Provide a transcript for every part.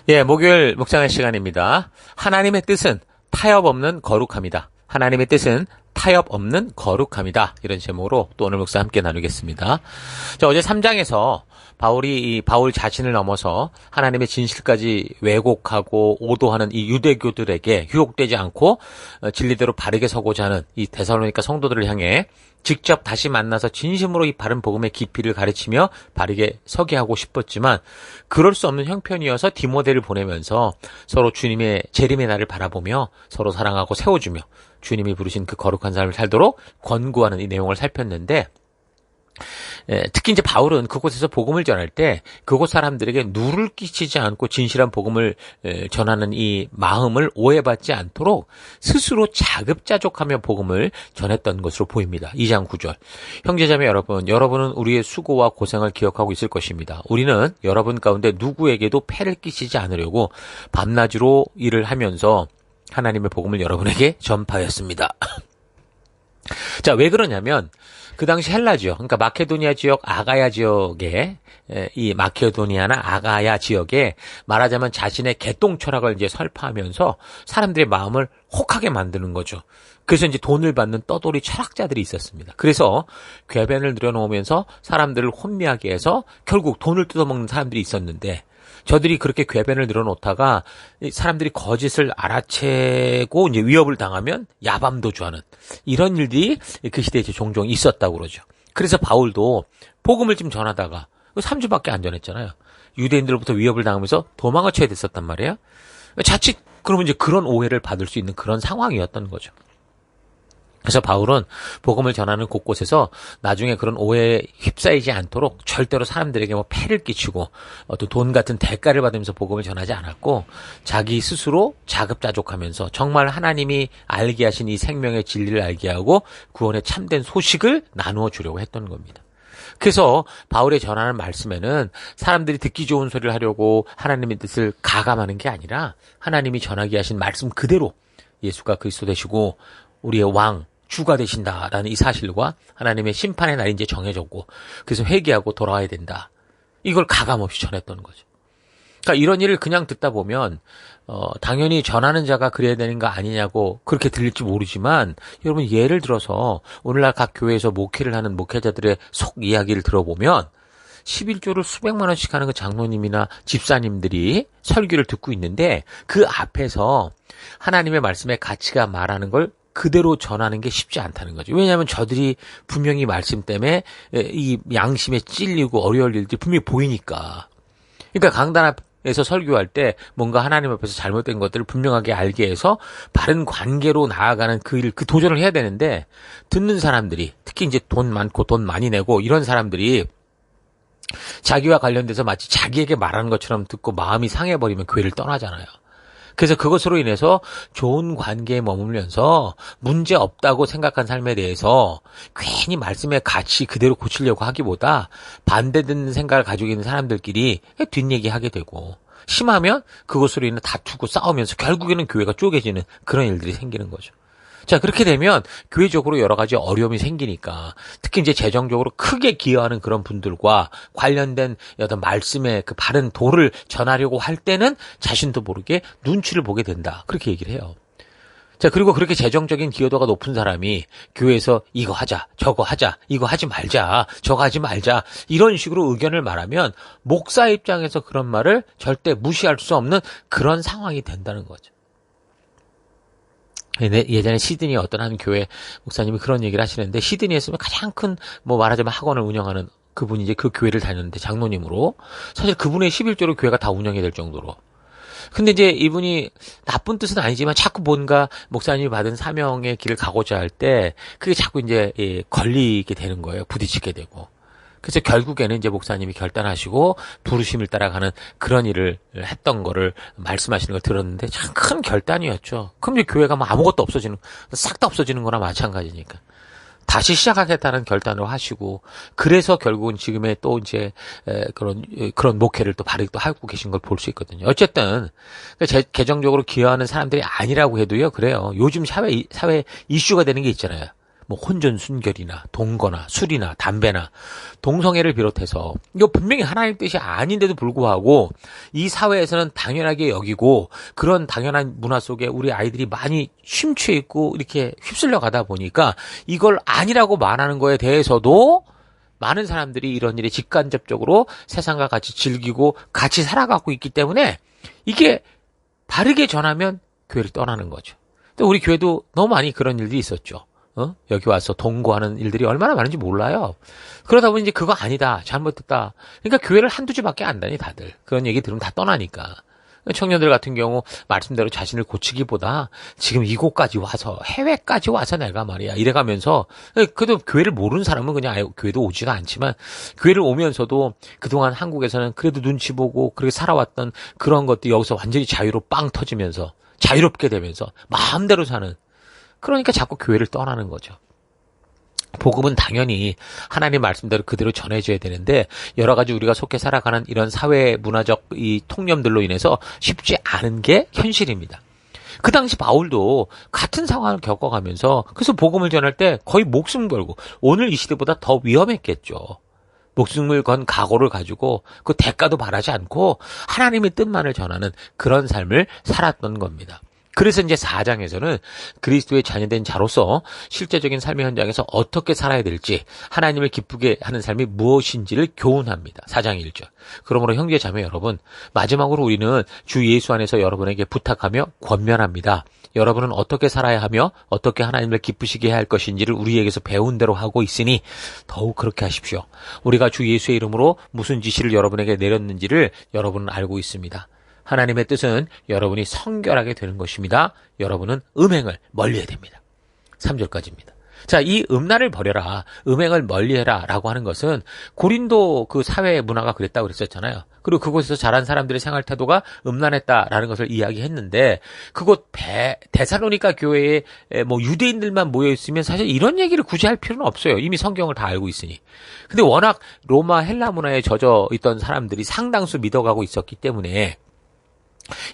예, 목요일 묵상의 시간입니다. 하나님의 뜻은 타협 없는 거룩함이다. 하나님의 뜻은 타협 없는 거룩함이다. 이런 제목으로 또 오늘 묵상 함께 나누겠습니다. 자, 어제 3장에서 바울 자신을 넘어서 하나님의 진실까지 왜곡하고 오도하는 이 유대교들에게 유혹되지 않고 진리대로 바르게 서고자 하는 이 데살로니가 성도들을 향해 직접 다시 만나서 진심으로 이 바른 복음의 깊이를 가르치며 바르게 서게 하고 싶었지만 그럴 수 없는 형편이어서 디모데를 보내면서 서로 주님의 재림의 날을 바라보며 서로 사랑하고 세워주며 주님이 부르신 그 거룩한 삶을 살도록 권고하는 이 내용을 살폈는데, 특히 이제 바울은 그곳에서 복음을 전할 때 그곳 사람들에게 누를 끼치지 않고 진실한 복음을 전하는 이 마음을 오해받지 않도록 스스로 자급자족하며 복음을 전했던 것으로 보입니다. 2장 9절. 형제자매 여러분, 여러분은 우리의 수고와 고생을 기억하고 있을 것입니다. 우리는 여러분 가운데 누구에게도 폐를 끼치지 않으려고 밤낮으로 일을 하면서 하나님의 복음을 여러분에게 전파했습니다. 자, 왜 그러냐면 그 당시 헬라 지역, 그러니까 마케도니아 지역, 아가야 지역에, 이 마케도니아나 아가야 지역에 말하자면 자신의 개똥 철학을 이제 설파하면서 사람들의 마음을 혹하게 만드는 거죠. 그래서 이제 돈을 받는 떠돌이 철학자들이 있었습니다. 그래서 궤변을 들여놓으면서 사람들을 혼미하게 해서 결국 돈을 뜯어먹는 사람들이 있었는데, 저들이 그렇게 궤변을 늘어놓다가 사람들이 거짓을 알아채고 이제 위협을 당하면 야밤도주하는 이런 일들이 그 시대에 종종 있었다고 그러죠. 그래서 바울도 복음을 좀 전하다가 3주밖에 안 전했잖아요. 유대인들로부터 위협을 당하면서 도망을 쳐야 됐었단 말이에요. 자칫 그러면 이제 그런 오해를 받을 수 있는 그런 상황이었던 거죠. 그래서 바울은 복음을 전하는 곳곳에서 나중에 그런 오해에 휩싸이지 않도록 절대로 사람들에게 폐를 끼치고 또 돈 같은 대가를 받으면서 복음을 전하지 않았고, 자기 스스로 자급자족하면서 정말 하나님이 알게 하신 이 생명의 진리를 알게 하고 구원의 참된 소식을 나누어 주려고 했던 겁니다. 그래서 바울의 전하는 말씀에는 사람들이 듣기 좋은 소리를 하려고 하나님의 뜻을 가감하는 게 아니라 하나님이 전하게 하신 말씀 그대로 예수가 그리스도 되시고 우리의 왕, 주가 되신다라는 이 사실과 하나님의 심판의 날이 이제 정해졌고 그래서 회개하고 돌아와야 된다. 이걸 가감없이 전했던 거죠. 그러니까 이런 일을 그냥 듣다 보면 당연히 전하는 자가 그래야 되는 거 아니냐고 그렇게 들릴지 모르지만, 여러분 예를 들어서 오늘날 각 교회에서 목회를 하는 목회자들의 속 이야기를 들어보면 11조를 수백만 원씩 하는 그 장로님이나 집사님들이 설교를 듣고 있는데 그 앞에서 하나님의 말씀의 가치가 말하는 걸 그대로 전하는 게 쉽지 않다는 거죠. 왜냐하면 저들이 분명히 말씀 때문에 이 양심에 찔리고 어려울 일들이 분명히 보이니까. 그러니까 강단 앞에서 설교할 때 뭔가 하나님 앞에서 잘못된 것들을 분명하게 알게 해서 바른 관계로 나아가는 그 일, 그 도전을 해야 되는데, 듣는 사람들이, 특히 이제 돈 많고 돈 많이 내고 이런 사람들이 자기와 관련돼서 마치 자기에게 말하는 것처럼 듣고 마음이 상해버리면 교회를 떠나잖아요. 그래서 그것으로 인해서 좋은 관계에 머물면서 문제 없다고 생각한 삶에 대해서 괜히 말씀의 가치 그대로 고치려고 하기보다 반대되는 생각을 가지고 있는 사람들끼리 뒷얘기하게 되고, 심하면 그것으로 인해 다투고 싸우면서 결국에는 교회가 쪼개지는 그런 일들이 생기는 거죠. 자, 그렇게 되면 교회적으로 여러 가지 어려움이 생기니까, 특히 이제 재정적으로 크게 기여하는 그런 분들과 관련된 어떤 말씀의 그 바른 도를 전하려고 할 때는 자신도 모르게 눈치를 보게 된다. 그렇게 얘기를 해요. 자, 그리고 그렇게 재정적인 기여도가 높은 사람이 교회에서 이거 하자, 저거 하자, 이거 하지 말자, 저거 하지 말자, 이런 식으로 의견을 말하면 목사 입장에서 그런 말을 절대 무시할 수 없는 그런 상황이 된다는 거죠. 예전에 시드니 어떤 한 교회 목사님이 그런 얘기를 하시는데, 시드니에서 가장 큰 말하자면 학원을 운영하는 그분이 이제 그 교회를 다녔는데 장로님으로, 사실 그분의 11조로 교회가 다 운영이 될 정도로. 근데 이제 이분이 나쁜 뜻은 아니지만 자꾸 뭔가 목사님이 받은 사명의 길을 가고자 할 때 그게 자꾸 이제 걸리게 되는 거예요. 부딪히게 되고. 그래서 결국에는 이제 목사님이 결단하시고 부르심을 따라가는 그런 일을 했던 거를 말씀하시는 걸 들었는데 참 큰 결단이었죠. 그럼 이제 교회가 아무것도 없어지는, 싹 다 없어지는 거나 마찬가지니까. 다시 시작하겠다는 결단을 하시고, 그래서 결국은 지금의 또 이제 그런 목회를 또 바르게 또 하고 계신 걸 볼 수 있거든요. 어쨌든 계정적으로 기여하는 사람들이 아니라고 해도요, 그래요. 요즘 사회 이슈가 되는 게 있잖아요. 뭐 혼전순결이나 동거나 술이나 담배나 동성애를 비롯해서 이거 분명히 하나님의 뜻이 아닌데도 불구하고 이 사회에서는 당연하게 여기고 그런 당연한 문화 속에 우리 아이들이 많이 심취해 있고 이렇게 휩쓸려 가다 보니까 이걸 아니라고 말하는 거에 대해서도 많은 사람들이 이런 일에 직간접적으로 세상과 같이 즐기고 같이 살아가고 있기 때문에 이게 바르게 전하면 교회를 떠나는 거죠. 또 우리 교회도 너무 많이 그런 일들이 있었죠. 여기 와서 동거하는 일들이 얼마나 많은지 몰라요. 그러다 보니 이제 그거 아니다, 잘못됐다. 그러니까 교회를 한두 주밖에 안 다니 다들. 그런 얘기 들으면 다 떠나니까. 청년들 같은 경우 말씀대로 자신을 고치기보다 지금 이곳까지 와서 해외까지 와서 내가 말이야 이래가면서 그래도 교회를 모르는 사람은 그냥 아예 교회도 오지도 않지만 교회를 오면서도 그동안 한국에서는 그래도 눈치 보고 그렇게 살아왔던 그런 것들이 여기서 완전히 자유로 빵 터지면서 자유롭게 되면서 마음대로 사는, 그러니까 자꾸 교회를 떠나는 거죠. 복음은 당연히 하나님 말씀대로 그대로 전해줘야 되는데 여러 가지 우리가 속해 살아가는 이런 사회 문화적 이 통념들로 인해서 쉽지 않은 게 현실입니다. 그 당시 바울도 같은 상황을 겪어가면서 그래서 복음을 전할 때 거의 목숨 걸고 오늘 이 시대보다 더 위험했겠죠. 목숨을 건 각오를 가지고 그 대가도 바라지 않고 하나님의 뜻만을 전하는 그런 삶을 살았던 겁니다. 그래서 이제 4장에서는 그리스도의 자녀된 자로서 실제적인 삶의 현장에서 어떻게 살아야 될지, 하나님을 기쁘게 하는 삶이 무엇인지를 교훈합니다. 4장 1절. 그러므로 형제 자매 여러분, 마지막으로 우리는 주 예수 안에서 여러분에게 부탁하며 권면합니다. 여러분은 어떻게 살아야 하며 어떻게 하나님을 기쁘시게 해야 할 것인지를 우리에게서 배운 대로 하고 있으니 더욱 그렇게 하십시오. 우리가 주 예수의 이름으로 무슨 지시를 여러분에게 내렸는지를 여러분은 알고 있습니다. 하나님의 뜻은 여러분이 성결하게 되는 것입니다. 여러분은 음행을 멀리해야 됩니다. 3절까지입니다. 자, 이 음란을 버려라, 음행을 멀리해라 라고 하는 것은 고린도 그 사회 문화가 그랬다고 그랬었잖아요. 그리고 그곳에서 자란 사람들의 생활 태도가 음란했다라는 것을 이야기했는데 그곳 데살로니가 교회에 뭐 유대인들만 모여 있으면 사실 이런 얘기를 굳이 할 필요는 없어요. 이미 성경을 다 알고 있으니. 근데 워낙 로마 헬라 문화에 젖어 있던 사람들이 상당수 믿어가고 있었기 때문에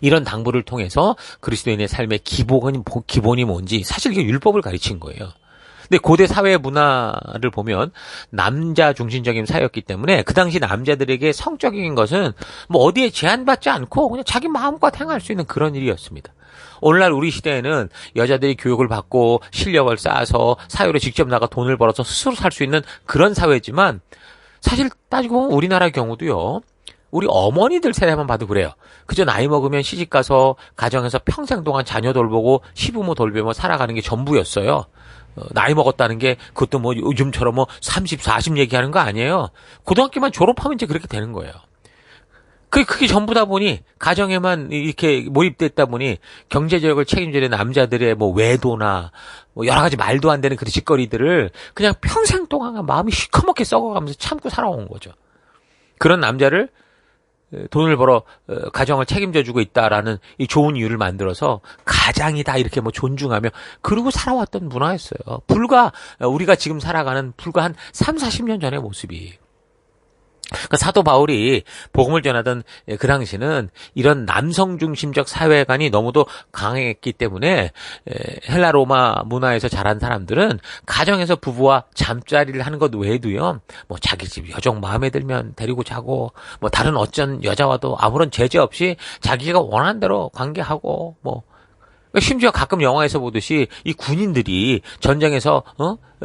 이런 당부를 통해서 그리스도인의 삶의 기본이 뭔지 사실 이게 율법을 가르친 거예요. 근데 고대 사회 문화를 보면 남자 중심적인 사회였기 때문에 그 당시 남자들에게 성적인 것은 뭐 어디에 제한받지 않고 그냥 자기 마음껏 행할 수 있는 그런 일이었습니다. 오늘날 우리 시대에는 여자들이 교육을 받고 실력을 쌓아서 사회로 직접 나가 돈을 벌어서 스스로 살 수 있는 그런 사회지만 사실 따지고 보면 우리나라 경우도요. 우리 어머니들 세대만 봐도 그래요. 그저 나이 먹으면 시집가서 가정에서 평생 동안 자녀 돌보고 시부모 돌보며 살아가는 게 전부였어요. 나이 먹었다는 게 그것도 뭐 요즘처럼 뭐 30, 40 얘기하는 거 아니에요. 고등학교만 졸업하면 이제 그렇게 되는 거예요. 그게 전부다 보니 가정에만 이렇게 몰입됐다 보니 경제적을 책임져야 되는 남자들의 뭐 외도나 뭐 여러 가지 말도 안 되는 그런 짓거리들을 그냥 평생 동안 마음이 시커멓게 썩어가면서 참고 살아온 거죠. 그런 남자를 돈을 벌어 가정을 책임져주고 있다라는 이 좋은 이유를 만들어서 가장이다 이렇게 뭐 존중하며 그러고 살아왔던 문화였어요. 불과 우리가 지금 살아가는 불과 한 3, 40년 전의 모습이. 그러니까 사도 바울이 복음을 전하던 그 당시는 이런 남성 중심적 사회관이 너무도 강했기 때문에 헬라 로마 문화에서 자란 사람들은 가정에서 부부와 잠자리를 하는 것 외에도요, 뭐 자기 집 여종 마음에 들면 데리고 자고, 뭐 다른 어쩐 여자와도 아무런 제재 없이 자기가 원하는 대로 관계하고, 뭐 심지어 가끔 영화에서 보듯이 이 군인들이 전쟁에서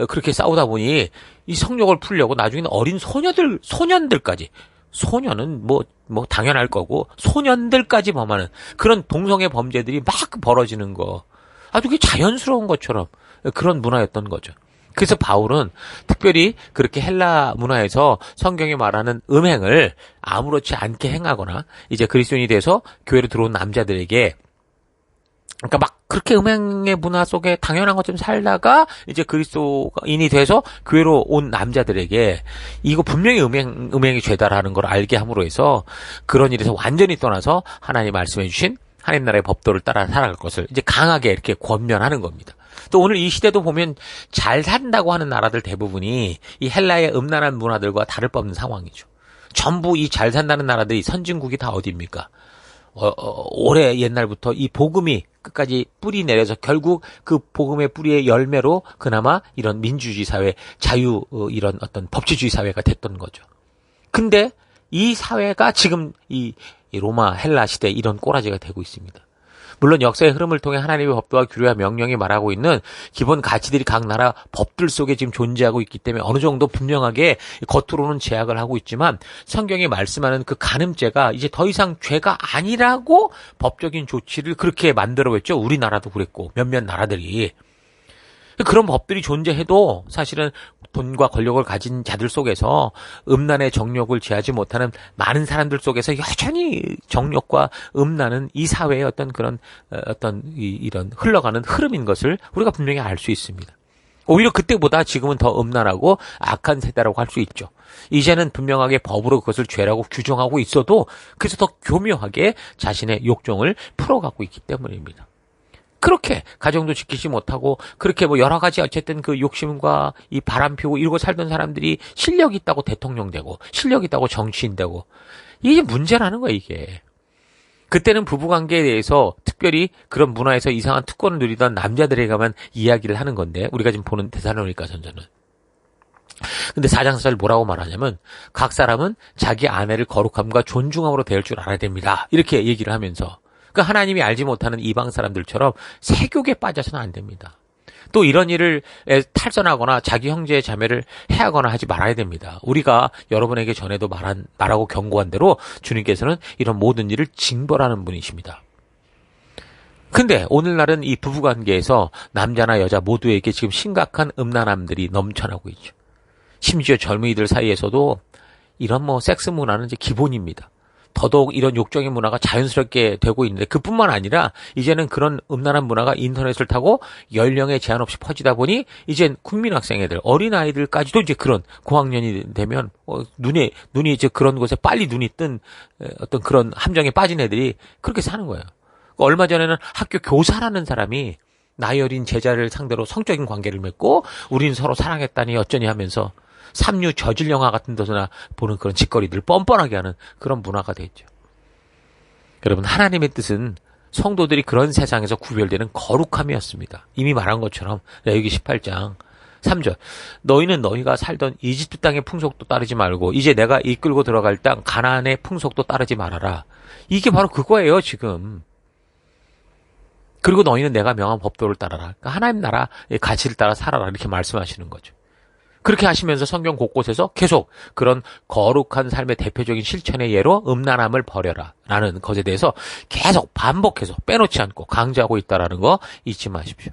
그렇게 싸우다 보니 이 성욕을 풀려고 나중에는 어린 소년들까지, 소년은 뭐 당연할 거고 소년들까지 범하는 그런 동성애 범죄들이 막 벌어지는 거, 아주 그게 자연스러운 것처럼 그런 문화였던 거죠. 그래서 바울은 특별히 그렇게 헬라 문화에서 성경이 말하는 음행을 아무렇지 않게 행하거나 이제 그리스도인이 돼서 교회로 들어온 남자들에게, 그러니까 막 그렇게 음행의 문화 속에 당연한 것처럼 살다가 이제 그리스도인이 돼서 교회로 온 남자들에게 이거 분명히 음행이 죄다라는 걸 알게 함으로 해서 그런 일에서 완전히 떠나서 하나님 말씀해 주신 하나님 나라의 법도를 따라 살아갈 것을 이제 강하게 이렇게 권면하는 겁니다. 또 오늘 이 시대도 보면 잘 산다고 하는 나라들 대부분이 이 헬라의 음란한 문화들과 다를 바 없는 상황이죠. 전부 이 잘 산다는 나라들이 선진국이 다 어디입니까? 오래 옛날부터 이 복음이 끝까지 뿌리 내려서 결국 그 복음의 뿌리의 열매로 그나마 이런 민주주의 사회, 이런 어떤 법치주의 사회가 됐던 거죠. 근데 이 사회가 지금 이 로마 헬라 시대 이런 꼬라지가 되고 있습니다. 물론 역사의 흐름을 통해 하나님의 법도와 규례와 명령이 말하고 있는 기본 가치들이 각 나라 법들 속에 지금 존재하고 있기 때문에 어느 정도 분명하게 겉으로는 제약을 하고 있지만 성경이 말씀하는 그 간음죄가 이제 더 이상 죄가 아니라고 법적인 조치를 그렇게 만들어냈죠. 우리나라도 그랬고 몇몇 나라들이. 그런 법들이 존재해도 사실은 돈과 권력을 가진 자들 속에서 음란의 정욕을 제하지 못하는 많은 사람들 속에서 여전히 정욕과 음란은 이 사회의 어떤 그런 이런 흘러가는 흐름인 것을 우리가 분명히 알 수 있습니다. 오히려 그때보다 지금은 더 음란하고 악한 세대라고 할 수 있죠. 이제는 분명하게 법으로 그것을 죄라고 규정하고 있어도 그래서 더 교묘하게 자신의 욕정을 풀어가고 있기 때문입니다. 그렇게 가정도 지키지 못하고 그렇게 뭐 여러 가지 어쨌든 그 욕심과 이 바람 피우고 이러고 살던 사람들이 실력 있다고 대통령 되고 실력 있다고 정치인 되고 이게 문제라는 거야 이게. 그때는 부부관계에 대해서 특별히 그런 문화에서 이상한 특권을 누리던 남자들에게만 이야기를 하는 건데 우리가 지금 보는 데살로니가 전서는. 근데 4장 4절 뭐라고 말하냐면 각 사람은 자기 아내를 거룩함과 존중함으로 대할 줄 알아야 됩니다. 이렇게 얘기를 하면서 그 하나님이 알지 못하는 이방 사람들처럼 세욕에 빠져서는 안 됩니다. 또 이런 일을 탈선하거나 자기 형제 자매를 해하거나 하지 말아야 됩니다. 우리가 여러분에게 전에도 말하고 경고한 대로 주님께서는 이런 모든 일을 징벌하는 분이십니다. 근데 오늘날은 이 부부관계에서 남자나 여자 모두에게 지금 심각한 음란함들이 넘쳐나고 있죠. 심지어 젊은이들 사이에서도 이런 섹스 문화는 이제 기본입니다. 더더욱 이런 욕정의 문화가 자연스럽게 되고 있는데 그뿐만 아니라 이제는 그런 음란한 문화가 인터넷을 타고 연령에 제한 없이 퍼지다 보니 이젠 국민학생 애들, 어린아이들까지도 이제 그런 고학년이 되면 눈이 이제 그런 곳에 빨리 눈이 뜬 어떤 그런 함정에 빠진 애들이 그렇게 사는 거예요. 얼마 전에는 학교 교사라는 사람이 나이 어린 제자를 상대로 성적인 관계를 맺고 우린 서로 사랑했다니 어쩌니 하면서 삼류 저질 영화 같은 데서나 보는 그런 짓거리들 뻔뻔하게 하는 그런 문화가 됐죠. 여러분 하나님의 뜻은 성도들이 그런 세상에서 구별되는 거룩함이었습니다. 이미 말한 것처럼 레위기 18장 3절 너희는 너희가 살던 이집트 땅의 풍속도 따르지 말고 이제 내가 이끌고 들어갈 땅 가나안의 풍속도 따르지 말아라. 이게 바로 그거예요 지금. 그리고 너희는 내가 명한 법도를 따라라. 그러니까 하나님 나라의 가치를 따라 살아라 이렇게 말씀하시는 거죠. 그렇게 하시면서 성경 곳곳에서 계속 그런 거룩한 삶의 대표적인 실천의 예로 음란함을 버려라 라는 것에 대해서 계속 반복해서 빼놓지 않고 강조하고 있다는 거 잊지 마십시오.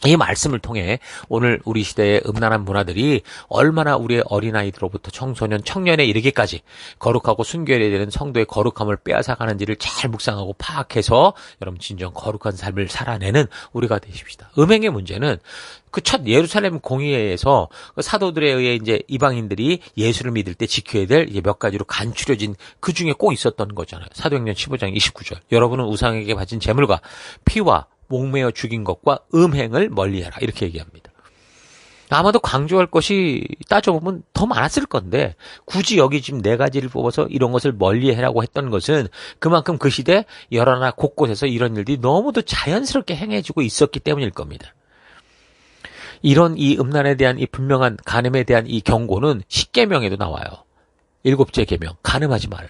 이 말씀을 통해 오늘 우리 시대의 음란한 문화들이 얼마나 우리의 어린아이들로부터 청소년, 청년에 이르기까지 거룩하고 순결해야 되는 성도의 거룩함을 빼앗아가는지를 잘 묵상하고 파악해서 여러분 진정 거룩한 삶을 살아내는 우리가 되십시다. 음행의 문제는 그 첫 예루살렘 공의회에서 사도들에 의해 이제 이방인들이 예수를 믿을 때 지켜야 될 몇 가지로 간추려진 그 중에 꼭 있었던 거잖아요. 사도행전 15장 29절. 여러분은 우상에게 바친 제물과 피와 목매어 죽인 것과 음행을 멀리해라 이렇게 얘기합니다. 아마도 강조할 것이 따져보면 더 많았을 건데 굳이 여기 지금 4가지를 뽑아서 이런 것을 멀리해라고 했던 것은 그만큼 그 시대 여러 나라 곳곳에서 이런 일들이 너무도 자연스럽게 행해지고 있었기 때문일 겁니다. 이런 이 음란에 대한 이 분명한 간음에 대한 이 경고는 10계명에도 나와요. 7째 계명 간음하지 말라.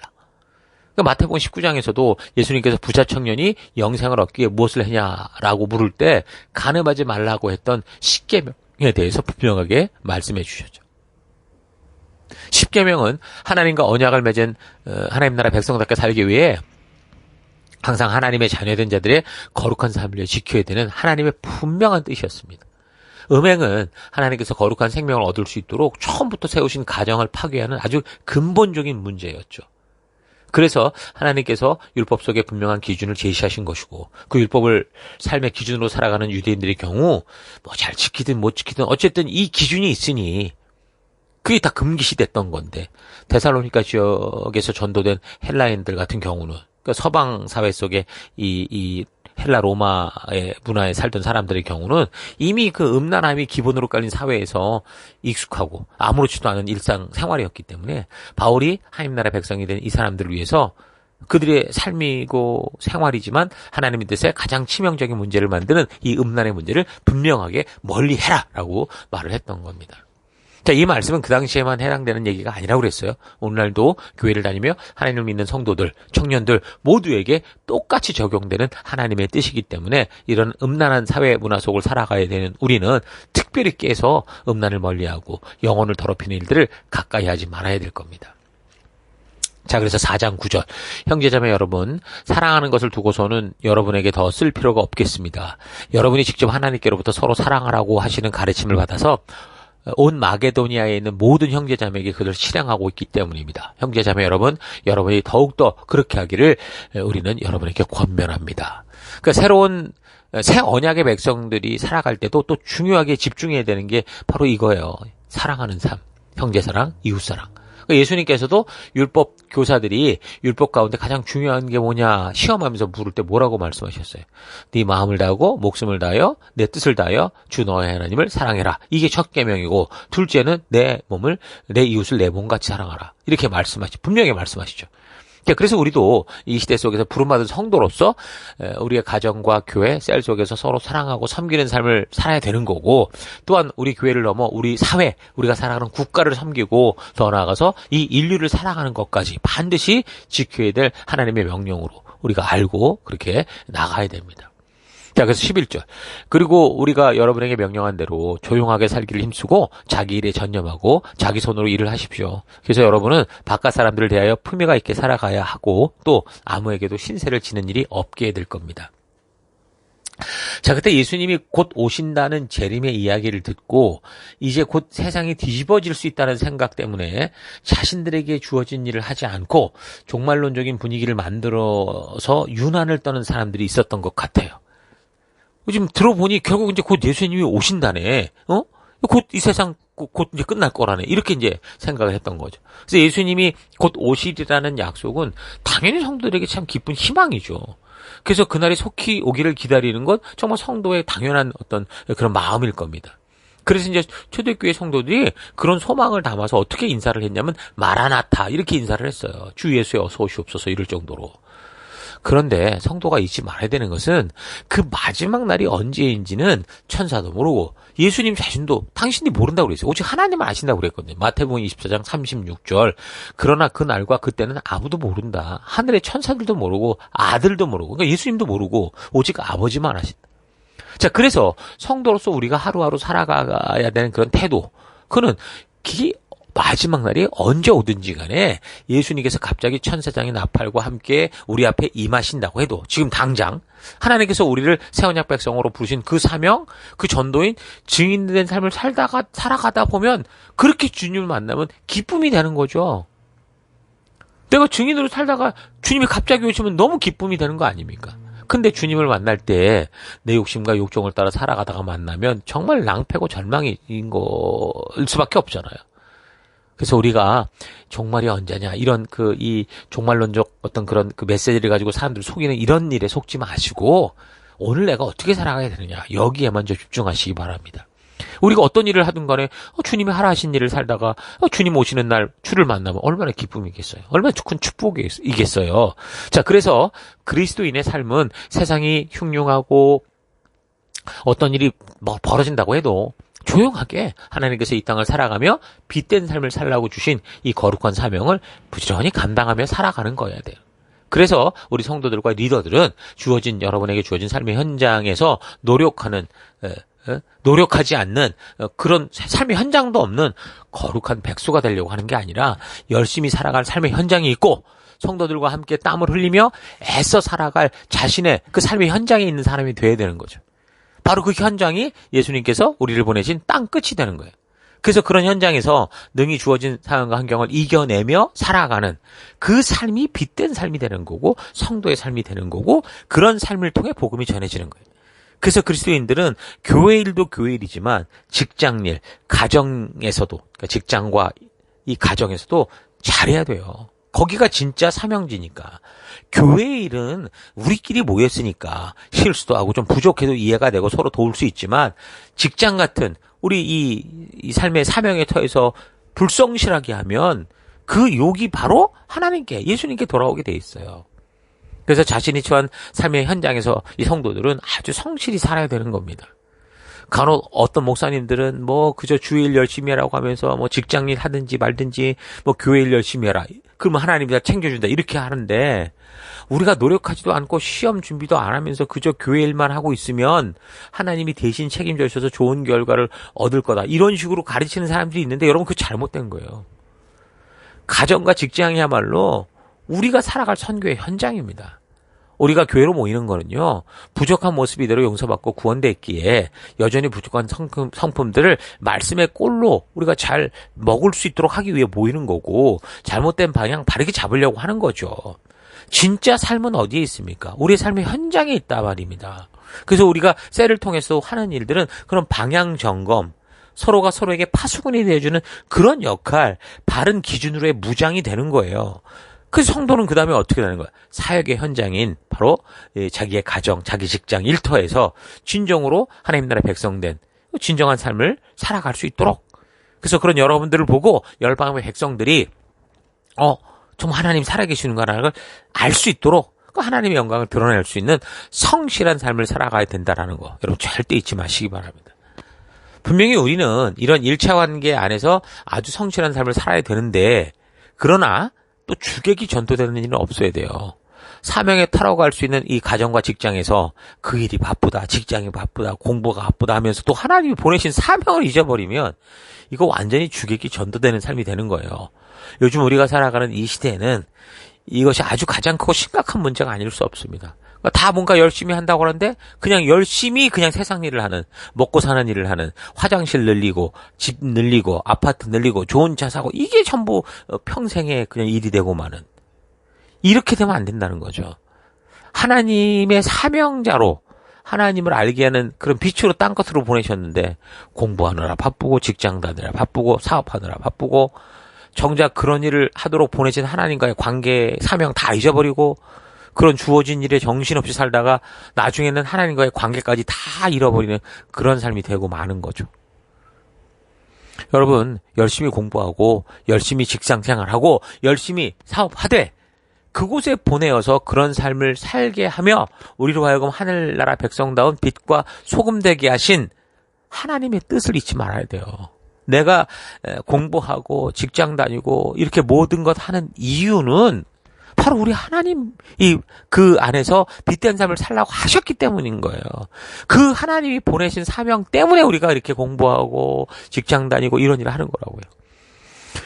마태복음 19장에서도 예수님께서 부자 청년이 영생을 얻기 위해 무엇을 했냐라고 물을 때 간음하지 말라고 했던 10계명에 대해서 분명하게 말씀해 주셨죠. 10계명은 하나님과 언약을 맺은 하나님 나라 백성답게 살기 위해 항상 하나님의 자녀된 자들의 거룩한 삶을 지켜야 되는 하나님의 분명한 뜻이었습니다. 음행은 하나님께서 거룩한 생명을 얻을 수 있도록 처음부터 세우신 가정을 파괴하는 아주 근본적인 문제였죠. 그래서 하나님께서 율법 속에 분명한 기준을 제시하신 것이고 그 율법을 삶의 기준으로 살아가는 유대인들의 경우 뭐 잘 지키든 못 지키든 어쨌든 이 기준이 있으니 그게 다 금기시 됐던 건데 데살로니가 지역에서 전도된 헬라인들 같은 경우는 그러니까 서방 사회 속에 이 헬라 로마의 문화에 살던 사람들의 경우는 이미 그 음란함이 기본으로 깔린 사회에서 익숙하고 아무렇지도 않은 일상 생활이었기 때문에 바울이 하나님 나라 백성이 된 이 사람들을 위해서 그들의 삶이고 생활이지만 하나님의 뜻에 가장 치명적인 문제를 만드는 이 음란의 문제를 분명하게 멀리해라라고 말을 했던 겁니다. 자, 이 말씀은 그 당시에만 해당되는 얘기가 아니라고 그랬어요. 오늘날도 교회를 다니며 하나님을 믿는 성도들, 청년들 모두에게 똑같이 적용되는 하나님의 뜻이기 때문에 이런 음란한 사회 문화 속을 살아가야 되는 우리는 특별히 깨서 음란을 멀리하고 영혼을 더럽히는 일들을 가까이 하지 말아야 될 겁니다. 자, 그래서 4장 9절. 형제자매 여러분, 사랑하는 것을 두고서는 여러분에게 더 쓸 필요가 없겠습니다. 여러분이 직접 하나님께로부터 서로 사랑하라고 하시는 가르침을 받아서 온 마게도니아에 있는 모든 형제자매에게 그들을 실행하고 있기 때문입니다. 형제자매 여러분, 여러분이 더욱더 그렇게 하기를 우리는 여러분에게 권면합니다. 그러니까 새로운 새 언약의 백성들이 살아갈 때도 또 중요하게 집중해야 되는 게 바로 이거예요. 사랑하는 삶, 형제사랑, 이웃사랑. 예수님께서도 율법 교사들이 율법 가운데 가장 중요한 게 뭐냐 시험하면서 물을 때 뭐라고 말씀하셨어요? 네 마음을 다하고 목숨을 다하여 내 뜻을 다하여 주 너의 하나님을 사랑해라. 이게 첫 계명이고 둘째는 내 이웃을 내 몸같이 사랑하라. 이렇게 분명히 말씀하시죠. 그래서 우리도 이 시대 속에서 부름받은 성도로서 우리의 가정과 교회, 셀 속에서 서로 사랑하고 섬기는 삶을 살아야 되는 거고 또한 우리 교회를 넘어 우리 사회, 우리가 살아가는 국가를 섬기고 더 나아가서 이 인류를 살아가는 것까지 반드시 지켜야 될 하나님의 명령으로 우리가 알고 그렇게 나가야 됩니다. 자, 그래서 11절. 그리고 우리가 여러분에게 명령한 대로 조용하게 살기를 힘쓰고 자기 일에 전념하고 자기 손으로 일을 하십시오. 그래서 여러분은 바깥 사람들을 대하여 품위가 있게 살아가야 하고 또 아무에게도 신세를 지는 일이 없게 될 겁니다. 자, 그때 예수님이 곧 오신다는 재림의 이야기를 듣고 이제 곧 세상이 뒤집어질 수 있다는 생각 때문에 자신들에게 주어진 일을 하지 않고 종말론적인 분위기를 만들어서 유난을 떠는 사람들이 있었던 것 같아요. 지금 들어보니 결국 이제 곧 예수님이 오신다네. 곧 이 세상 곧 이제 끝날 거라네. 이렇게 이제 생각을 했던 거죠. 그래서 예수님이 곧 오시리라는 약속은 당연히 성도들에게 참 기쁜 희망이죠. 그래서 그날이 속히 오기를 기다리는 건 정말 성도의 당연한 어떤 그런 마음일 겁니다. 그래서 이제 초대교회 성도들이 그런 소망을 담아서 어떻게 인사를 했냐면 마라나타 이렇게 인사를 했어요. 주 예수여 어서 오시옵소서 이럴 정도로. 그런데 성도가 잊지 말아야 되는 것은 그 마지막 날이 언제인지는 천사도 모르고 예수님 자신도 당신이 모른다고 그랬어요. 오직 하나님은 아신다고 그랬거든요. 마태복음 24장 36절. 그러나 그 날과 그때는 아무도 모른다. 하늘의 천사들도 모르고 아들도 모르고 그러니까 예수님도 모르고 오직 아버지만 아신다. 자, 그래서 성도로서 우리가 하루하루 살아가야 되는 그런 태도. 그는 마지막 날이 언제 오든지 간에 예수님께서 갑자기 천사장의 나팔과 함께 우리 앞에 임하신다고 해도 지금 당장 하나님께서 우리를 새 언약 백성으로 부르신 그 사명, 그 전도인 증인된 삶을 살아가다 보면 그렇게 주님을 만나면 기쁨이 되는 거죠. 내가 증인으로 살다가 주님이 갑자기 오시면 너무 기쁨이 되는 거 아닙니까? 근데 주님을 만날 때 내 욕심과 욕정을 따라 살아가다가 만나면 정말 낭패고 절망인 거일 수밖에 없잖아요. 그래서 우리가 종말이 언제냐 이런 이 종말론적 어떤 그런 그 메시지를 가지고 사람들을 속이는 이런 일에 속지 마시고 오늘 내가 어떻게 살아가야 되느냐 여기에 먼저 집중하시기 바랍니다. 우리가 어떤 일을 하든 간에 주님이 하라 하신 일을 살다가 주님 오시는 날 주를 만나면 얼마나 기쁨이겠어요. 얼마나 큰 축복이겠어요. 자, 그래서 그리스도인의 삶은 세상이 흉흉하고 어떤 일이 벌어진다고 해도 조용하게 하나님께서 이 땅을 살아가며 빛된 삶을 살라고 주신 이 거룩한 사명을 부지런히 감당하며 살아가는 거여야 돼요. 그래서 우리 성도들과 리더들은 여러분에게 주어진 삶의 현장에서 노력하지 않는 그런 삶의 현장도 없는 거룩한 백수가 되려고 하는 게 아니라 열심히 살아갈 삶의 현장이 있고 성도들과 함께 땀을 흘리며 애써 살아갈 자신의 그 삶의 현장에 있는 사람이 돼야 되는 거죠. 바로 그 현장이 예수님께서 우리를 보내신 땅 끝이 되는 거예요. 그래서 그런 현장에서 능히 주어진 상황과 환경을 이겨내며 살아가는 그 삶이 빛된 삶이 되는 거고 성도의 삶이 되는 거고 그런 삶을 통해 복음이 전해지는 거예요. 그래서 그리스도인들은 교회 일도 교회 일이지만 직장일, 가정에서도 그러니까 직장과 이 가정에서도 잘해야 돼요. 거기가 진짜 사명지니까. 교회 일은 우리끼리 모였으니까 실수도 하고 좀 부족해도 이해가 되고 서로 도울 수 있지만 직장 같은 우리 이 삶의 사명의 터에서 불성실하게 하면 그 욕이 바로 하나님께, 예수님께 돌아오게 돼 있어요. 그래서 자신이 처한 삶의 현장에서 이 성도들은 아주 성실히 살아야 되는 겁니다. 간혹 어떤 목사님들은 뭐 그저 주일 열심히 하라고 하면서 뭐 직장일 하든지 말든지 뭐 교회일 열심히 해라. 그러면 하나님이 다 챙겨준다. 이렇게 하는데 우리가 노력하지도 않고 시험 준비도 안 하면서 그저 교회 일만 하고 있으면 하나님이 대신 책임져 주셔서 좋은 결과를 얻을 거다. 이런 식으로 가르치는 사람들이 있는데 여러분 그거 잘못된 거예요. 가정과 직장이야말로 우리가 살아갈 선교의 현장입니다. 우리가 교회로 모이는 거는요, 부족한 모습 이대로 용서받고 구원됐기에 여전히 부족한 성품들을 말씀의 꼴로 우리가 잘 먹을 수 있도록 하기 위해 모이는 거고, 잘못된 방향 바르게 잡으려고 하는 거죠. 진짜 삶은 어디에 있습니까? 우리의 삶의 현장에 있다 말입니다. 그래서 우리가 셀을 통해서 하는 일들은 그런 방향 점검, 서로가 서로에게 파수꾼이 되어주는 그런 역할, 바른 기준으로의 무장이 되는 거예요. 그 성도는 그 다음에 어떻게 되는 거야? 사역의 현장인 바로 자기의 가정, 자기 직장, 일터에서 진정으로 하나님 나라의 백성된 진정한 삶을 살아갈 수 있도록. 그래서 그런 여러분들을 보고 열방의 백성들이 정말 하나님 살아계시는가라는 걸 알 수 있도록 그 하나님의 영광을 드러낼 수 있는 성실한 삶을 살아가야 된다라는 거 여러분 절대 잊지 마시기 바랍니다. 분명히 우리는 이런 1차 관계 안에서 아주 성실한 삶을 살아야 되는데, 그러나 또 주객이 전도되는 일은 없어야 돼요. 사명에 타러갈 수 있는 이 가정과 직장에서 그 일이 바쁘다, 직장이 바쁘다, 공부가 바쁘다 하면서 또 하나님이 보내신 사명을 잊어버리면 이거 완전히 주객이 전도되는 삶이 되는 거예요. 요즘 우리가 살아가는 이 시대에는 이것이 아주 가장 크고 심각한 문제가 아닐 수 없습니다. 다 뭔가 열심히 한다고 하는데 그냥 열심히 그냥 세상 일을 하는, 먹고 사는 일을 하는, 화장실 늘리고 집 늘리고 아파트 늘리고 좋은 차 사고, 이게 전부 평생의 그냥 일이 되고 마는, 이렇게 되면 안 된다는 거죠. 하나님의 사명자로 하나님을 알게 하는 그런 빛으로 딴 것으로 보내셨는데 공부하느라 바쁘고 직장 다니느라 바쁘고 사업하느라 바쁘고 정작 그런 일을 하도록 보내신 하나님과의 관계 사명 다 잊어버리고 그런 주어진 일에 정신없이 살다가 나중에는 하나님과의 관계까지 다 잃어버리는 그런 삶이 되고 마는 거죠. 여러분, 열심히 공부하고 열심히 직장 생활하고 열심히 사업하되 그곳에 보내어서 그런 삶을 살게 하며 우리로 하여금 하늘나라 백성다운 빛과 소금 되게 하신 하나님의 뜻을 잊지 말아야 돼요. 내가 공부하고 직장 다니고 이렇게 모든 것 하는 이유는 바로 우리 하나님이 그 안에서 빛된 삶을 살라고 하셨기 때문인 거예요. 그 하나님이 보내신 사명 때문에 우리가 이렇게 공부하고 직장 다니고 이런 일을 하는 거라고요.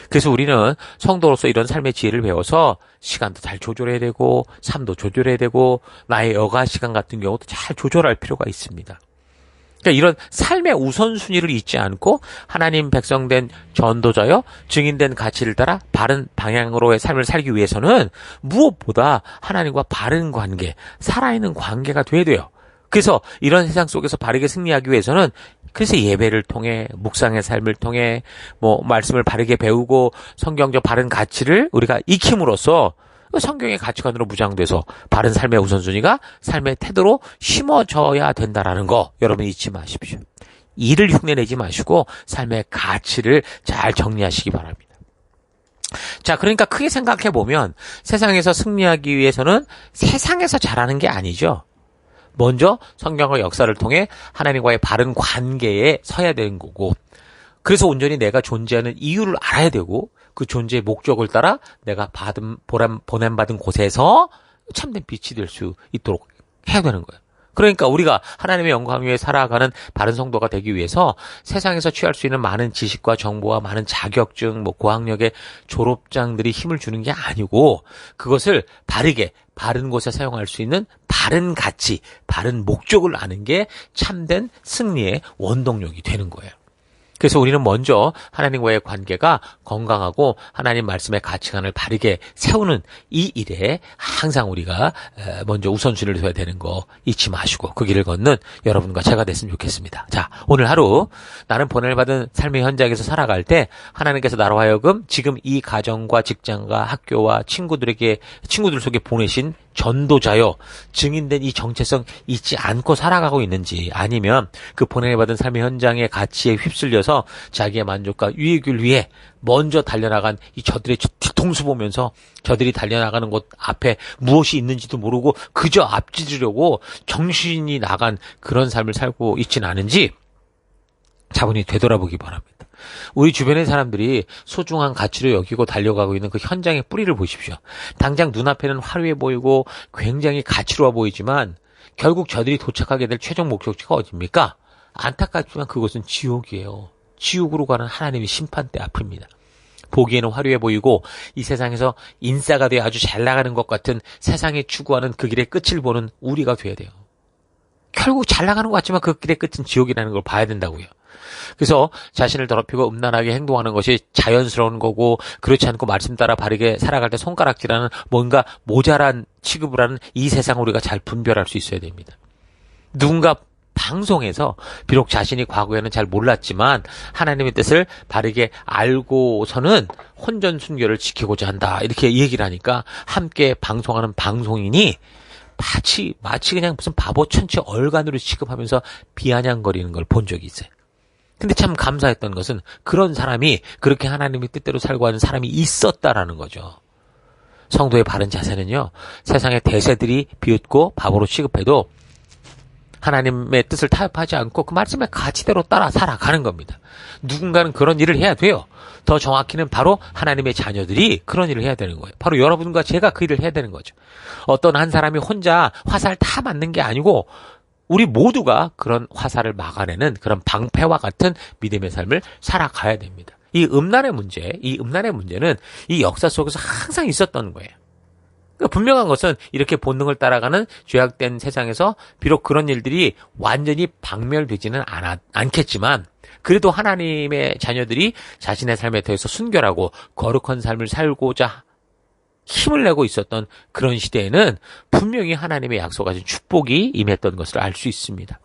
그래서 우리는 성도로서 이런 삶의 지혜를 배워서 시간도 잘 조절해야 되고 삶도 조절해야 되고 나의 여가 시간 같은 경우도 잘 조절할 필요가 있습니다. 그러니까 이런 삶의 우선순위를 잊지 않고 하나님 백성된 전도자여 증인된 가치를 따라 바른 방향으로의 삶을 살기 위해서는 무엇보다 하나님과 바른 관계, 살아있는 관계가 돼야 돼요. 그래서 이런 세상 속에서 바르게 승리하기 위해서는 그래서 예배를 통해 묵상의 삶을 통해 말씀을 바르게 배우고 성경적 바른 가치를 우리가 익힘으로써 성경의 가치관으로 무장돼서 바른 삶의 우선순위가 삶의 태도로 심어져야 된다라는 거 여러분 잊지 마십시오. 일을 흉내내지 마시고 삶의 가치를 잘 정리하시기 바랍니다. 자, 그러니까 크게 생각해 보면 세상에서 승리하기 위해서는 세상에서 잘하는 게 아니죠. 먼저 성경과 역사를 통해 하나님과의 바른 관계에 서야 되는 거고, 그래서 온전히 내가 존재하는 이유를 알아야 되고 그 존재의 목적을 따라 내가 보냄받은 곳에서 참된 빛이 될 수 있도록 해야 되는 거예요. 그러니까 우리가 하나님의 영광 위에 살아가는 바른 성도가 되기 위해서 세상에서 취할 수 있는 많은 지식과 정보와 많은 자격증, 고학력의 졸업장들이 힘을 주는 게 아니고 그것을 바르게 바른 곳에 사용할 수 있는 바른 가치, 바른 목적을 아는 게 참된 승리의 원동력이 되는 거예요. 그래서 우리는 먼저 하나님과의 관계가 건강하고 하나님 말씀의 가치관을 바르게 세우는 이 일에 항상 우리가 먼저 우선순위를 둬야 되는 거 잊지 마시고 그 길을 걷는 여러분과 제가 됐으면 좋겠습니다. 자, 오늘 하루 나는 보냄을 받은 삶의 현장에서 살아갈 때 하나님께서 나로 하여금 지금 이 가정과 직장과 학교와 친구들 속에 보내신 전도자요, 증인된 이 정체성 잊지 않고 살아가고 있는지, 아니면 그 보내받은 삶의 현장의 가치에 휩쓸려서 자기의 만족과 유익을 위해 먼저 달려나간 이 저들의 뒤통수 보면서 저들이 달려나가는 곳 앞에 무엇이 있는지도 모르고 그저 앞지르려고 정신이 나간 그런 삶을 살고 있지는 않은지 자분히 되돌아보기 바랍니다. 우리 주변의 사람들이 소중한 가치로 여기고 달려가고 있는 그 현장의 뿌리를 보십시오. 당장 눈앞에는 화려해 보이고 굉장히 가치로워 보이지만 결국 저들이 도착하게 될 최종 목적지가 어디입니까? 안타깝지만 그것은 지옥이에요. 지옥으로 가는 하나님의 심판대 앞입니다. 보기에는 화려해 보이고 이 세상에서 인싸가 되어 아주 잘 나가는 것 같은 세상에 추구하는 그 길의 끝을 보는 우리가 돼야 돼요. 결국 잘 나가는 것 같지만 그 길의 끝은 지옥이라는 걸 봐야 된다고요. 그래서 자신을 더럽히고 음란하게 행동하는 것이 자연스러운 거고, 그렇지 않고 말씀 따라 바르게 살아갈 때 손가락질하는 뭔가 모자란 취급을 하는 이 세상을 우리가 잘 분별할 수 있어야 됩니다. 누군가 방송에서 비록 자신이 과거에는 잘 몰랐지만 하나님의 뜻을 바르게 알고서는 혼전 순결을 지키고자 한다, 이렇게 얘기를 하니까 함께 방송하는 방송인이 마치 그냥 무슨 바보 천치 얼간으로 취급하면서 비아냥거리는 걸 본 적이 있어요. 근데 참 감사했던 것은 그런 사람이, 그렇게 하나님의 뜻대로 살고 하는 사람이 있었다라는 거죠. 성도의 바른 자세는요, 세상의 대세들이 비웃고 바보로 취급해도 하나님의 뜻을 타협하지 않고 그 말씀의 가치대로 따라 살아가는 겁니다. 누군가는 그런 일을 해야 돼요. 더 정확히는 바로 하나님의 자녀들이 그런 일을 해야 되는 거예요. 바로 여러분과 제가 그 일을 해야 되는 거죠. 어떤 한 사람이 혼자 화살 다 맞는 게 아니고 우리 모두가 그런 화살을 막아내는 그런 방패와 같은 믿음의 삶을 살아가야 됩니다. 이 음란의 문제는 이 역사 속에서 항상 있었던 거예요. 그러니까 분명한 것은 이렇게 본능을 따라가는 죄악된 세상에서 비록 그런 일들이 완전히 박멸되지는 않겠지만, 그래도 하나님의 자녀들이 자신의 삶에 대해서 순결하고 거룩한 삶을 살고자 힘을 내고 있었던 그런 시대에는 분명히 하나님의 약속하신 축복이 임했던 것을 알 수 있습니다.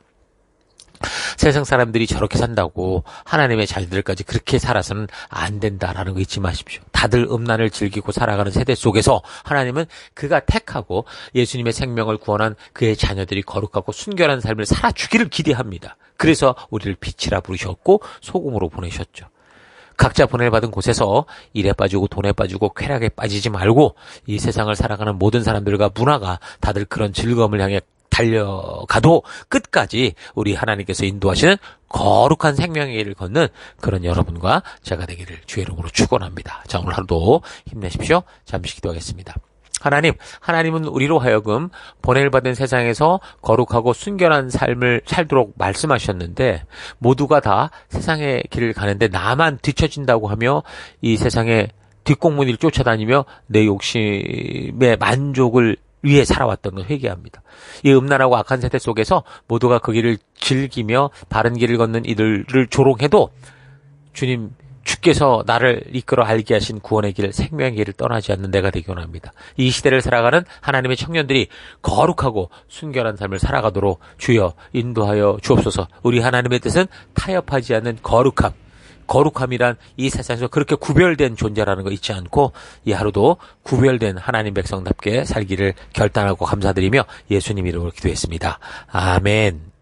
세상 사람들이 저렇게 산다고 하나님의 자녀들까지 그렇게 살아서는 안 된다라는 거 잊지 마십시오. 다들 음란을 즐기고 살아가는 세대 속에서 하나님은 그가 택하고 예수님의 생명을 구원한 그의 자녀들이 거룩하고 순결한 삶을 살아주기를 기대합니다. 그래서 우리를 빛이라 부르셨고 소금으로 보내셨죠. 각자 보내받은 곳에서 일에 빠지고 돈에 빠지고 쾌락에 빠지지 말고 이 세상을 살아가는 모든 사람들과 문화가 다들 그런 즐거움을 향해 달려가도 끝까지 우리 하나님께서 인도하시는 거룩한 생명의 길을 걷는 그런 여러분과 제가 되기를 주의 이름으로 축원합니다. 자, 오늘 하루도 힘내십시오. 잠시 기도하겠습니다. 하나님은 우리로 하여금 보냄을 받은 세상에서 거룩하고 순결한 삶을 살도록 말씀하셨는데, 모두가 다 세상의 길을 가는데 나만 뒤처진다고 하며 이 세상의 뒷공무니를 쫓아다니며 내 욕심의 만족을 위해 살아왔던 걸 회개합니다. 이 음란하고 악한 세대 속에서 모두가 그 길을 즐기며 바른 길을 걷는 이들을 조롱해도 주께서 나를 이끌어 알게 하신 구원의 길, 생명의 길을 떠나지 않는 내가 되기 원합니다. 이 시대를 살아가는 하나님의 청년들이 거룩하고 순결한 삶을 살아가도록 주여 인도하여 주옵소서. 우리 하나님의 뜻은 타협하지 않는 거룩함이란 이 세상에서 그렇게 구별된 존재라는 거 잊지 않고 이 하루도 구별된 하나님 백성답게 살기를 결단하고 감사드리며 예수님 이름으로 기도했습니다. 아멘.